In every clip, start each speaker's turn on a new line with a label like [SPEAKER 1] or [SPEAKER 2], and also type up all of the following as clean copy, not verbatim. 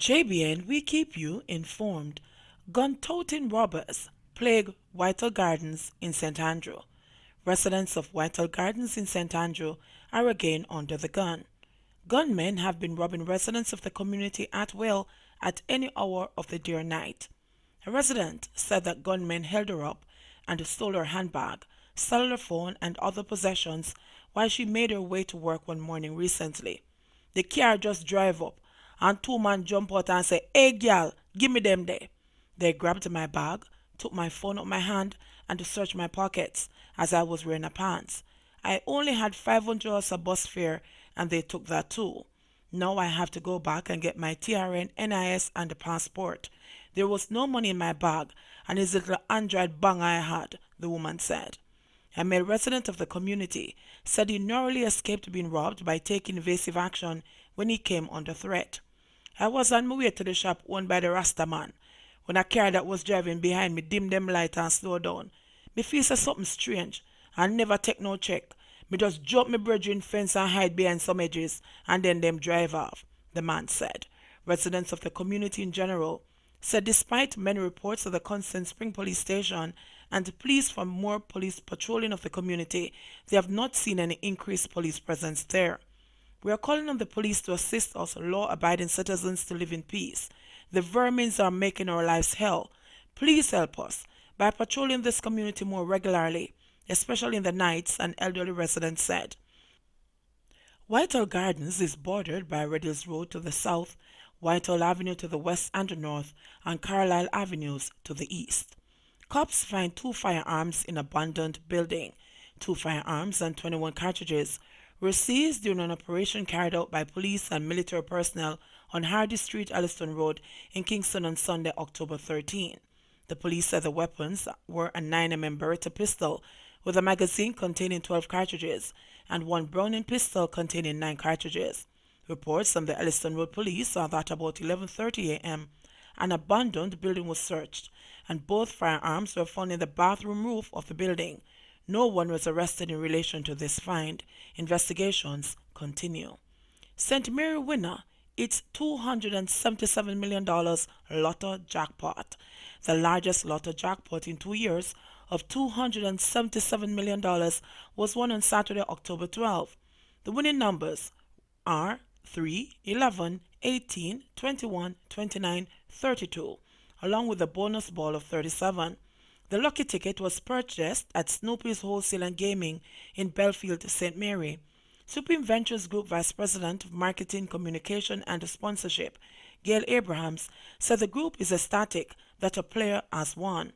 [SPEAKER 1] JBN, we keep you informed. Guntoting robbers plague Whitehall Gardens in St. Andrew. Residents of Whitehall Gardens in St. Andrew are again under the gun. Gunmen have been robbing residents of the community at will at any hour of the day or night. A resident said that gunmen held her up and stole her handbag, cellular phone, and other possessions while she made her way to work one morning recently. The car just drive up and two men jump out and say, "Hey girl, give me them there." They grabbed my bag, took my phone out my hand, and searched my pockets as I was wearing a pants. I only had $500 a bus fare and they took that too. Now I have to go back and get my TRN, NIS, and the passport. There was no money in my bag and his little Android bang I had, the woman said. A male resident of the community said he narrowly escaped being robbed by taking evasive action when he came under threat. "I was on my way to the shop owned by the Rasta man when a car that was driving behind me dimmed them light and slowed down. Me feel say something strange and never take no check. Me just jump my brethren fence and hide behind some edges and then them drive off," the man said. Residents of the community in general said despite many reports of the Constant Spring Police Station and pleas for more police patrolling of the community, they have not seen any increased police presence there. "We are calling on the police to assist us law-abiding citizens to live in peace. The vermins are making our lives hell. Please help us by patrolling this community more regularly, especially in the nights," an elderly resident said. Whitehall Gardens is bordered by Red Hills Road to the south, Whitehall Avenue to the west and the north, and Carlisle Avenues to the east. Cops find 2 firearms in abandoned building. 2 firearms and 21 cartridges were seized during an operation carried out by police and military personnel on Hardy Street, Elliston Road in Kingston on Sunday, October 13. The police said the weapons were a 9mm Beretta pistol with a magazine containing 12 cartridges and 1 Browning pistol containing 9 cartridges. Reports from the Elliston Road Police are that about 11:30 a.m. an abandoned building was searched and both firearms were found in the bathroom roof of the building. No one was arrested in relation to this find. Investigations continue. St. Mary winner, its $277 million Lotto jackpot. The largest Lotto jackpot in 2 years of $277 million was won on Saturday, October 12. The winning numbers are 3, 11, 18, 21, 29, 32, along with a bonus ball of 37. The lucky ticket was purchased at Snoopy's Wholesale and Gaming in Belfield, St. Mary. Supreme Ventures Group Vice President of Marketing, Communication and Sponsorship, Gail Abrahams, said the group is ecstatic that a player has won.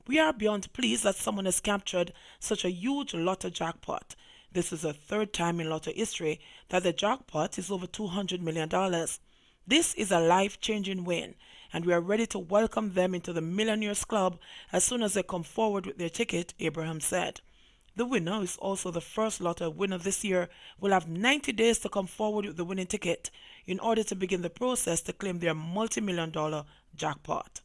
[SPEAKER 1] "We are beyond pleased that someone has captured such a huge Lotto jackpot. This is the 3rd time in Lotto history that the jackpot is over $200 million. This is a life-changing win, and we are ready to welcome them into the Millionaires Club as soon as they come forward with their ticket," Abraham said. The winner, who is also the first Lotto winner this year, will have 90 days to come forward with the winning ticket in order to begin the process to claim their multi-million-dollar jackpot.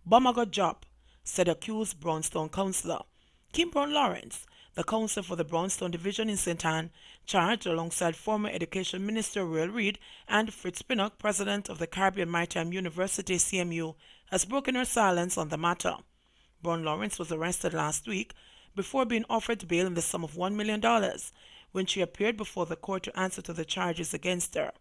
[SPEAKER 1] "Bomber got job," said accused Brownstone councillor. Kim Brown Lawrence, the councillor for the Brownstone Division in St. Anne, charged alongside former Education Minister Royal Reid and Fritz Pinnock, president of the Caribbean Maritime University CMU, has broken her silence on the matter. Brown Lawrence was arrested last week before being offered bail in the sum of $1 million when she appeared before the court to answer to the charges against her.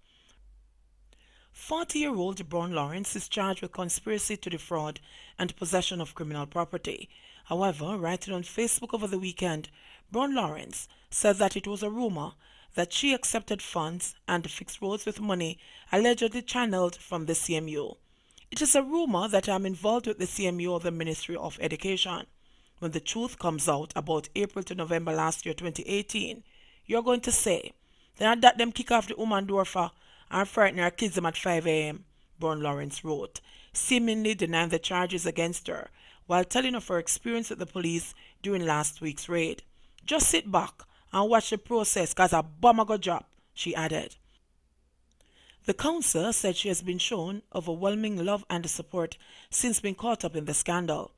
[SPEAKER 1] 40-year-old Brown Lawrence is charged with conspiracy to defraud and possession of criminal property. However, writing on Facebook over the weekend, Brown Lawrence said that it was a rumor that she accepted funds and fixed roads with money allegedly channeled from the CMU. "It is a rumor that I am involved with the CMU or the Ministry of Education. When the truth comes out about April to November last year, 2018, you're going to say, then that them kick off the woman door for and frighten her kids them at 5 a.m., Brown Lawrence wrote, seemingly denying the charges against her while telling of her experience with the police during last week's raid. "Just sit back and watch the process cause a bomber go drop," she added. The council said she has been shown overwhelming love and support since being caught up in the scandal.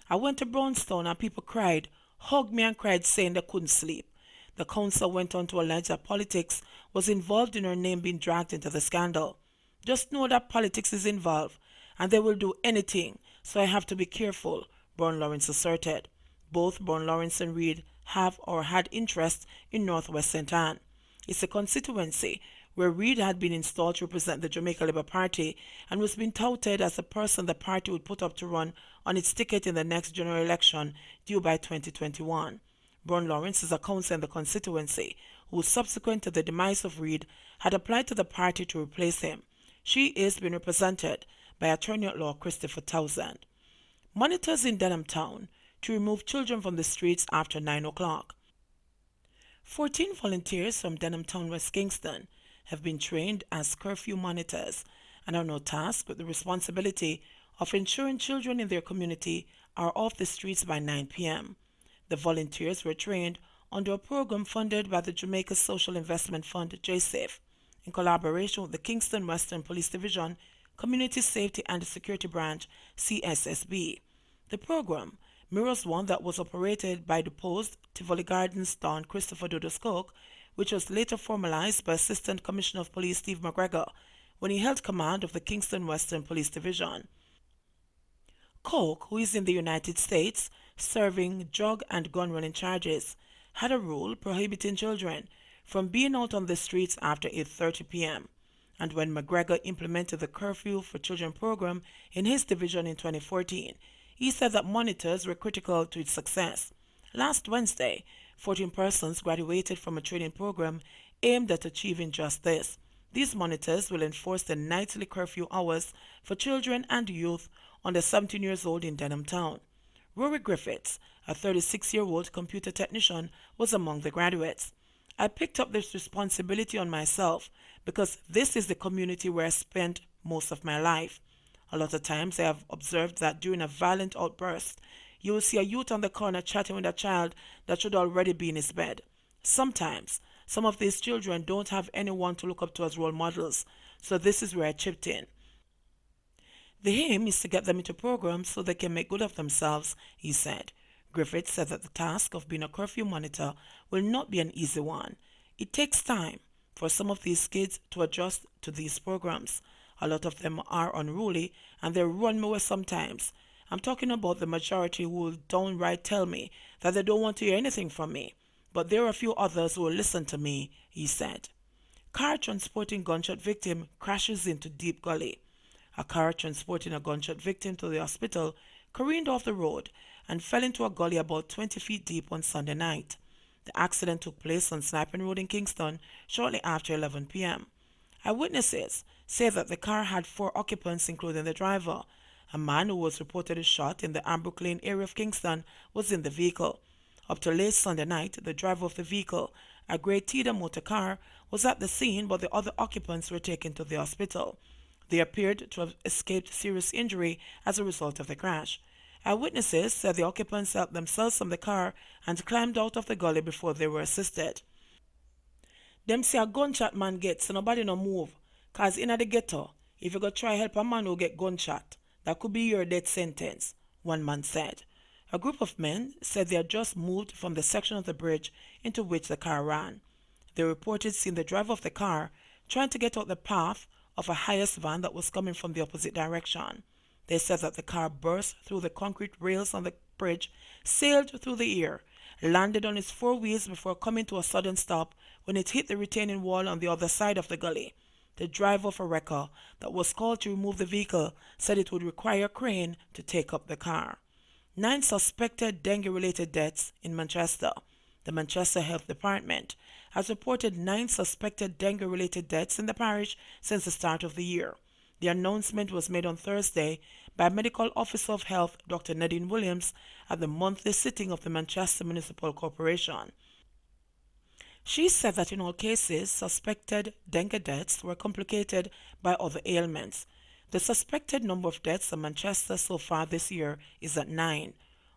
[SPEAKER 1] "I went to Brownstone and people cried, hugged me and cried saying they couldn't sleep." The council went on to allege that politics was involved in her name being dragged into the scandal. Just know that politics is involved and they will do anything, so I have to be careful, Brown Lawrence asserted. Both Brown Lawrence and Reid have or had interest in Northwest St. Anne. It's a constituency where Reid had been installed to represent the Jamaica Labour Party and was being touted as the person the party would put up to run on its ticket in the next general election due by 2021. Brown Lawrence is a councillor in the constituency who, subsequent to the demise of Reid, had applied to the party to replace him. She is being represented by attorney-at-law Christopher Townsend. Monitors in Denham town to remove children from the streets after 9 o'clock. 14 volunteers from Denham town, West Kingston, have been trained as curfew monitors and are now tasked with the responsibility of ensuring children in their community are off the streets by 9 p.m. The volunteers were trained under a program funded by the Jamaica Social Investment Fund (JSIF) in collaboration with the Kingston Western Police Division, Community Safety and Security Branch (CSSB). The program mirrors one that was operated by deposed Tivoli Gardens Don Christopher Dodos Cook, which was later formalized by Assistant Commissioner of Police Steve McGregor when he held command of the Kingston Western Police Division. Coke, who is in the United States serving drug and gun running charges, had a rule prohibiting children from being out on the streets after 8:30 p.m. And when McGregor implemented the Curfew for Children program in his division in 2014, he said that monitors were critical to its success. Last Wednesday, 14 persons graduated from a training program aimed at achieving just this. These monitors will enforce the nightly curfew hours for children and youth under 17 years old in Denham town. Rory Griffiths, a 36-year-old computer technician, was among the graduates. I picked up this responsibility on myself because this is the community where I spent most of my life. A lot of times I have observed that during a violent outburst, you will see a youth on the corner chatting with a child that should already be in his bed. Sometimes, some of these children don't have anyone to look up to as role models, so this is where I chipped in. The aim is to get them into programs so they can make good of themselves, he said. Griffith said that the task of being a curfew monitor will not be an easy one. It takes time for some of these kids to adjust to these programs. A lot of them are unruly and they run me away sometimes. I'm talking about the majority who will downright tell me that they don't want to hear anything from me. But there are a few others who will listen to me, he said. Car transporting gunshot victim crashes into deep gully. A car transporting a gunshot victim to the hospital careened off the road and fell into a gully about 20 feet deep on Sunday night. The accident took place on Sniping Road in Kingston shortly after 11 p.m. Eyewitnesses say that the car had 4 occupants, including the driver. A man who was reportedly shot in the Ambrook Lane area of Kingston was in the vehicle. Up to late Sunday night, the driver of the vehicle, a grey Tida motor car, was at the scene, but the other occupants were taken to the hospital. They appeared to have escaped serious injury as a result of the crash. Eyewitnesses said the occupants helped themselves from the car and climbed out of the gully before they were assisted. Them say a gunshot man get, so nobody no move. Cause in the ghetto, if you go try help a man who get gunshot, that could be your death sentence, one man said. A group of men said they had just moved from the section of the bridge into which the car ran. They reported seeing the driver of the car trying to get out the path of a hiace van that was coming from the opposite direction. They said that the car burst through the concrete rails on the bridge, sailed through the air, landed on its 4 wheels before coming to a sudden stop when it hit the retaining wall on the other side of the gully. The driver of a wrecker that was called to remove the vehicle said it would require a crane to take up the car. 9 suspected dengue-related deaths in Manchester. The Manchester Health Department has reported 9 suspected dengue-related deaths in the parish since the start of the year. The announcement was made on Thursday by Medical Officer of Health Dr. Nadine Williams at the monthly sitting of the Manchester Municipal Corporation. She said that in all cases, suspected dengue deaths were complicated by other ailments. The suspected number of deaths in Manchester so far this year is at 9.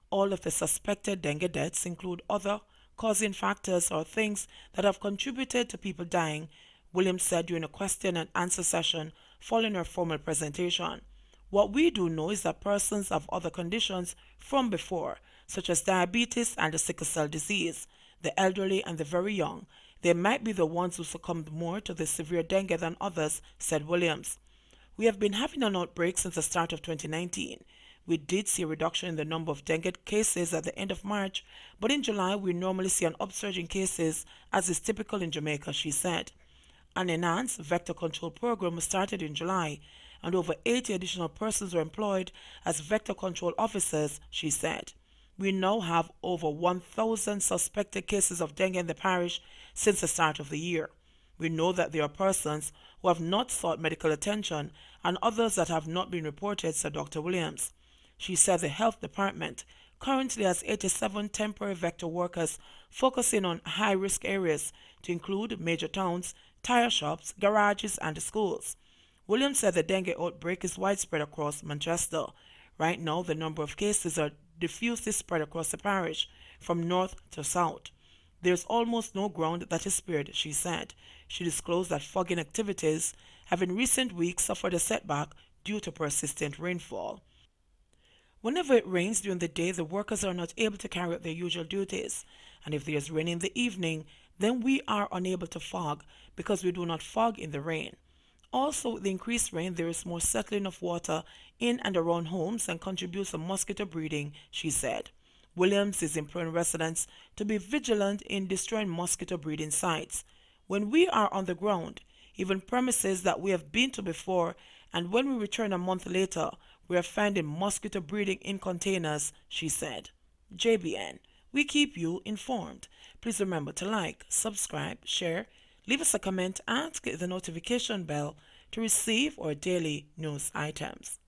[SPEAKER 1] All of the suspected dengue deaths include other causing factors or things that have contributed to people dying, Williams said during a question and answer session following her formal presentation. What we do know is that persons have other conditions from before, such as diabetes and the sickle cell disease, the elderly and the very young. They might be the ones who succumbed more to the severe dengue than others, said Williams. We have been having an outbreak since the start of 2019. We did see a reduction in the number of dengue cases at the end of March, but in July we normally see an upsurge in cases, as is typical in Jamaica, she said. An enhanced vector control program was started in July, and over 80 additional persons were employed as vector control officers, she said. We now have over 1,000 suspected cases of dengue in the parish since the start of the year. We know that there are persons who have not sought medical attention and others that have not been reported, said Dr. Williams. She said the health department currently has 87 temporary vector workers focusing on high-risk areas to include major towns, tire shops, garages, and schools. Williams said the dengue outbreak is widespread across Manchester. Right now, the number of cases are diffusely spread across the parish, from north to south. There's almost no ground that is spared, she said. She disclosed that fogging activities have in recent weeks suffered a setback due to persistent rainfall. Whenever it rains during the day, the workers are not able to carry out their usual duties, and if there is rain in the evening, then we are unable to fog because we do not fog in the rain. Also, with the increased rain, there is more settling of water in and around homes and contributes to mosquito breeding, she said. Williams is imploring residents to be vigilant in destroying mosquito breeding sites. When we are on the ground, even premises that we have been to before, and when we return a month later, we are finding mosquito breeding in containers, she said. JBN, we keep you informed. Please remember to like, subscribe, share, leave us a comment, and click the notification bell to receive our daily news items.